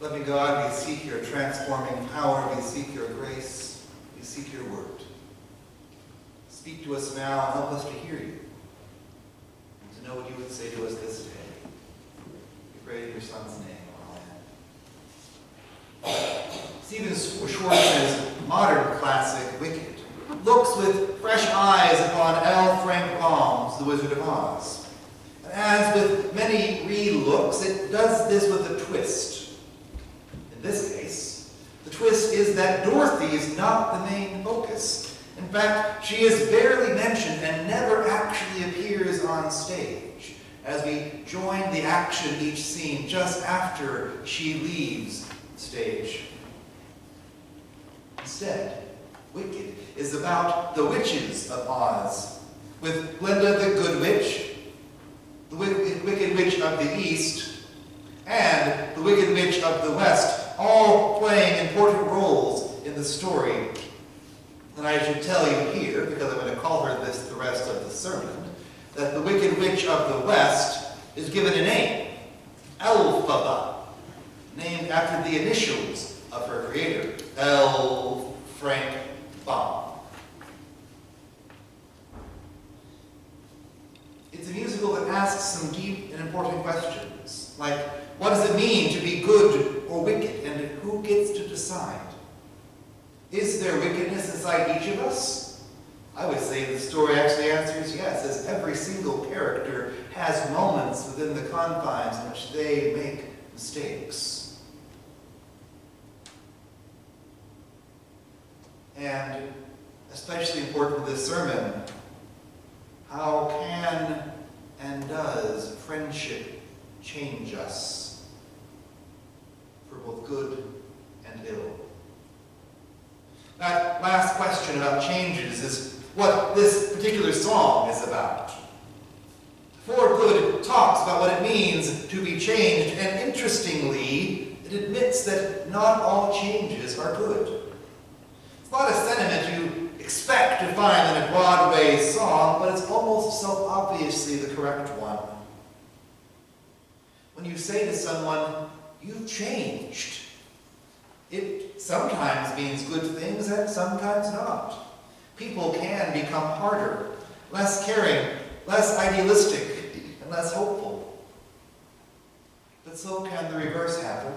Loving God, we seek your transforming power. We seek your grace. We seek your word. Speak to us now and help us to hear you and to know what you would say to us this day. We pray in your Son's name. Amen. Stephen Schwartz's modern classic, Wicked, looks with fresh eyes upon L. Frank Baum's The Wizard of Oz. And as with many re-looks, it does this with a twist. In this case, the twist is that Dorothy is not the main focus. In fact, she is barely mentioned and never actually appears on stage, as we join the action each scene just after she leaves the stage. Instead, Wicked is about the witches of Oz, with Glinda the Good Witch, the Wicked Witch of the East, and the Wicked Witch of the West, all playing important roles in the story. And I should tell you here, because I'm going to call her this the rest of the sermon, that the Wicked Witch of the West is given a name, Elphaba, named after the initials of her creator, L. Frank Baum. It's a musical that asks some deep and important questions, like, what does it mean to be good or wicked, and who gets to decide? Is there wickedness inside each of us? I would say the story actually answers yes, as every single character has moments within the confines in which they make mistakes. And especially important to this sermon, how can and does friendship change us for both good and ill? That last question about changes is what this particular song is about. For Good talks about what it means to be changed, and interestingly, it admits that not all changes are good. It's not a sentiment you expect to find in a Broadway song, but it's almost self-obviously the correct one. When you say to someone, "You've changed," it sometimes means good things and sometimes not. People can become harder, less caring, less idealistic, and less hopeful. But so can the reverse happen.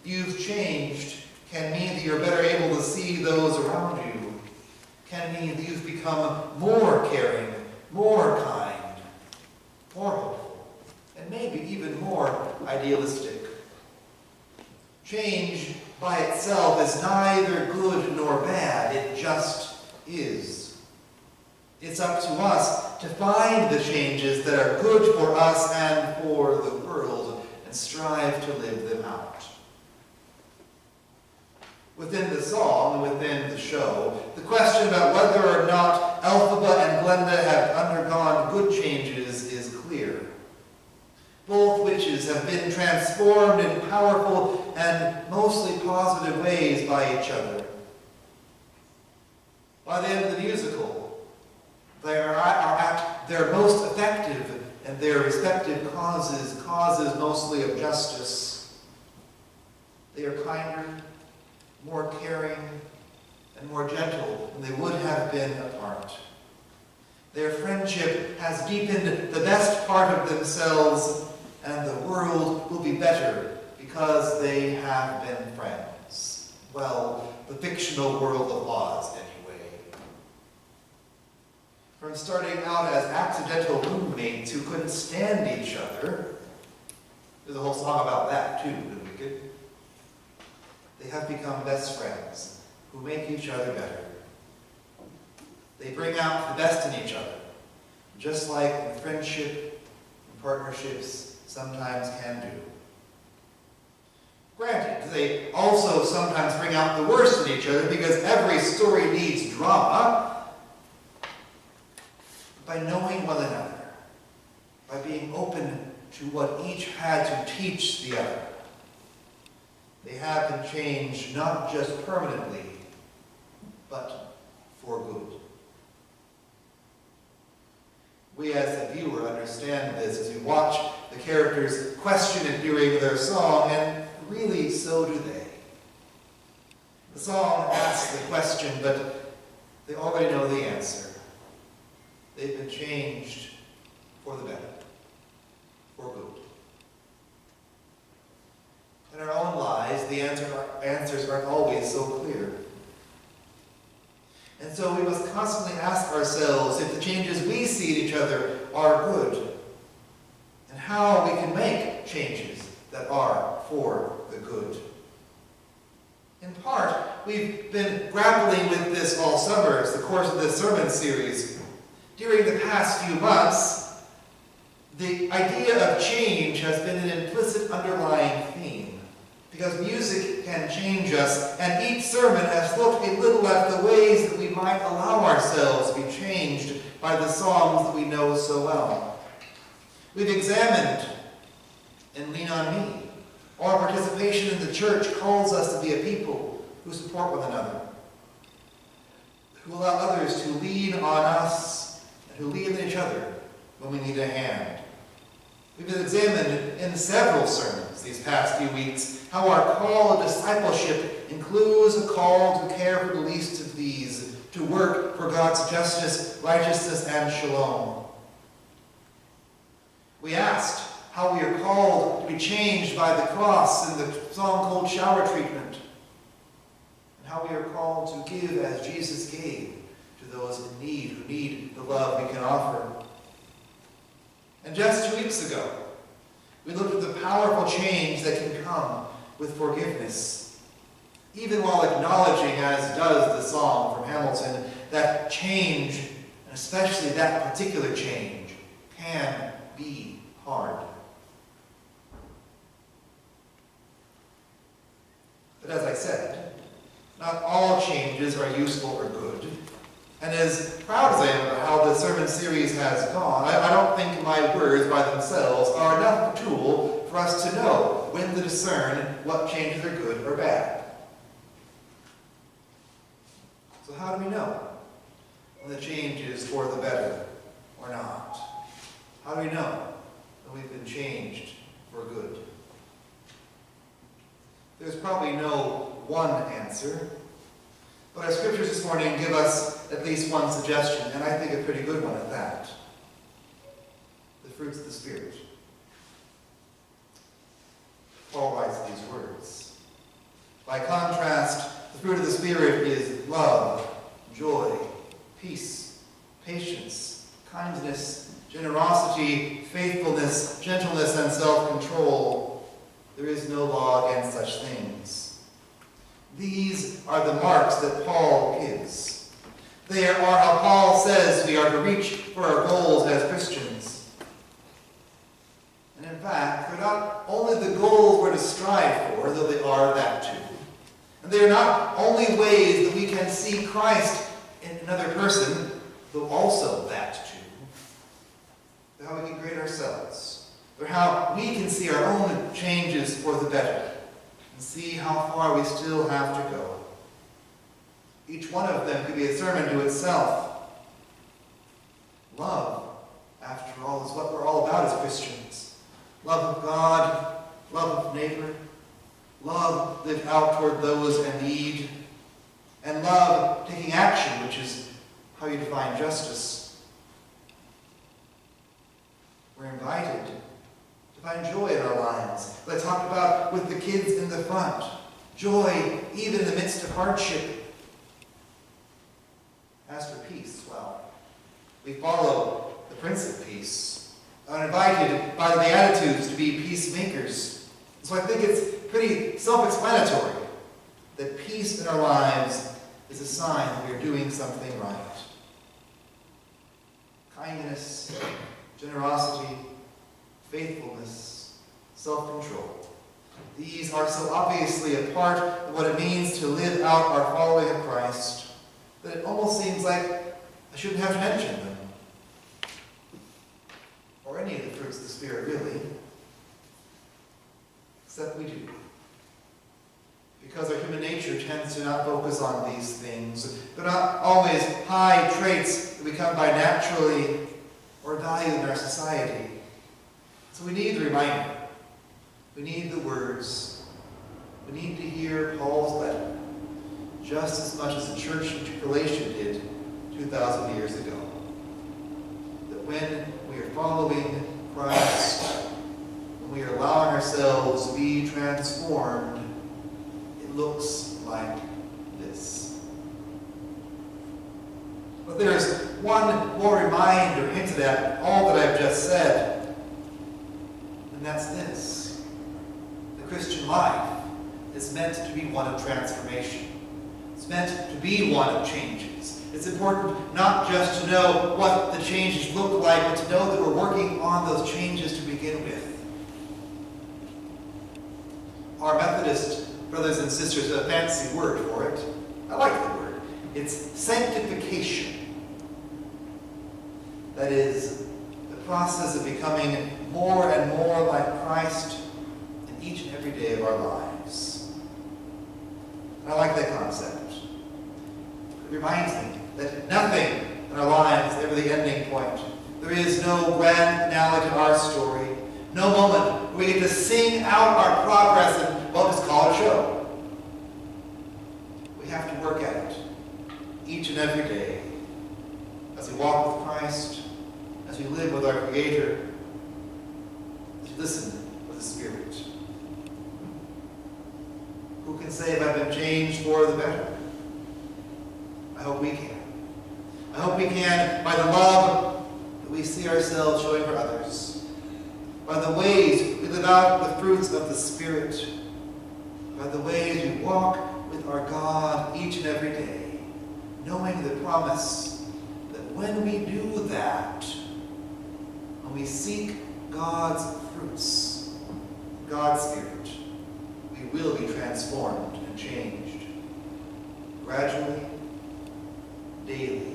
"You've changed" can mean that you're better able to see those around you, can mean that you've become more caring, more kind, more hopeful, and maybe even more idealistic. Change by itself is neither good nor bad, it just is. It's up to us to find the changes that are good for us and for the world and strive to live them out. Within the song, within the show, the question about whether or not Elphaba and Glinda have undergone good changes is clear. Both witches have been transformed in powerful and mostly positive ways by each other. By the end of the musical, they are at their most effective in their respective causes mostly of justice. They are kinder, more caring, and more gentle than they would have been apart. Their friendship has deepened the best part of themselves, and the world will be better because they have been friends. Well, the fictional world of Oz, anyway. From starting out as accidental roommates who couldn't stand each other, there's a whole song about that too, in Wicked. They have become best friends who make each other better. They bring out the best in each other, just like in friendship and partnerships sometimes can do. Granted, they also sometimes bring out the worst in each other because every story needs drama. By knowing one another, by being open to what each had to teach the other, they have been changed not just permanently, but for good. We as a viewer understand this as we watch the characters question it during their song and really, so do they. The song asks the question, but they already know the answer. They've been changed for the better, for good. In our own lives, the answers aren't always so clear. And so we must constantly ask ourselves if the changes we see in each other are good, and how we can make changes that are for the good. In part, we've been grappling with this all summer as the course of this sermon series. During the past few months, the idea of change has been an implicit underlying theme, because music can change us, and each sermon has looked a little at the ways that we might allow ourselves to be changed by the songs that we know so well. We've examined and Lean on Me. Our participation in the church calls us to be a people who support one another, who allow others to lean on us, and who lean on each other when we need a hand. We've been examined in several sermons these past few weeks how our call of discipleship includes a call to care for the least of these, to work for God's justice, righteousness, and shalom. We asked how we are called to be changed by the cross in the song called Shower Treatment, and how we are called to give as Jesus gave to those in need, who need the love we can offer. And just 2 weeks ago, we looked at the powerful change that can come with forgiveness, even while acknowledging, as does the song from Hamilton, that change, and especially that particular change, can be hard. But as I said, not all changes are useful or good. And as proud as I am of how the sermon series has gone, I don't think my words by themselves are enough of a tool for us to know when to discern what changes are good or bad. So how do we know when the change is for the better or not? How do we know when we've been changed for good? There's probably no one answer, but our scriptures this morning give us at least one suggestion, and I think a pretty good one at that. The fruits of the Spirit. Paul writes these words. By contrast, the fruit of the Spirit is love, joy, peace, patience, kindness, generosity, faithfulness, gentleness, and self-control. There is no law against such things. These are the marks that Paul gives. They are how Paul says we are to reach for our goals as Christians. And in fact, they're not only the goals we're to strive for, though they are that too. And they are not only ways that we can see Christ in another person, though also that too. They're how we can grade ourselves. They're how we can see our own changes for the better and see how far we still have to go. Each one of them could be a sermon to itself. Love, after all, is what we're all about as Christians. Love of God, love of neighbor, love lived out toward those in need, and love taking action, which is how you define justice. We're invited to find joy in our lives. But I talked about with the kids in the front. Joy even in the midst of hardship. As for peace, well, we follow the Prince of Peace. Are invited by the Beatitudes to be peacemakers. So I think it's pretty self-explanatory that peace in our lives is a sign that we are doing something right. Kindness, generosity, faithfulness, self-control. These are so obviously a part of what it means to live out our following of Christ that it almost seems like I shouldn't have to mention them. Or any of the fruits of the Spirit, really. Except we do. Because our human nature tends to not focus on these things. They're not always high traits that we come by naturally or value in our society. So we need the reminder. We need the words. We need to hear Paul's letter just as much as the church in Galatia did 2,000 years ago. That when we are following Christ, when we are allowing ourselves to be transformed, it looks like this. But there's one more reminder hinted at all that I've just said, and that's this. The Christian life is meant to be one of transformation. It's meant to be one of changes. It's important not just to know what the changes look like, but to know that we're working on those changes to begin with. Our Methodist brothers and sisters have a fancy word for it. I like the word. It's sanctification. That is, the process of becoming more and more like Christ in each and every day of our lives. And I like that concept. It reminds me that nothing in our lives is ever the ending point. There is no grand finale to our story. No moment where we get to sing out our progress and, well, just call it a show. We have to work at it each and every day as we walk with Christ, as we live with our Creator, as we listen with the Spirit. Who can say if I've been changed for the better? I hope we can. I hope we can by the love that we see ourselves showing for others, by the ways we live out the fruits of the Spirit, by the ways we walk with our God each and every day, knowing the promise that when we do that, when we seek God's fruits, God's Spirit, we will be transformed and changed gradually, daily,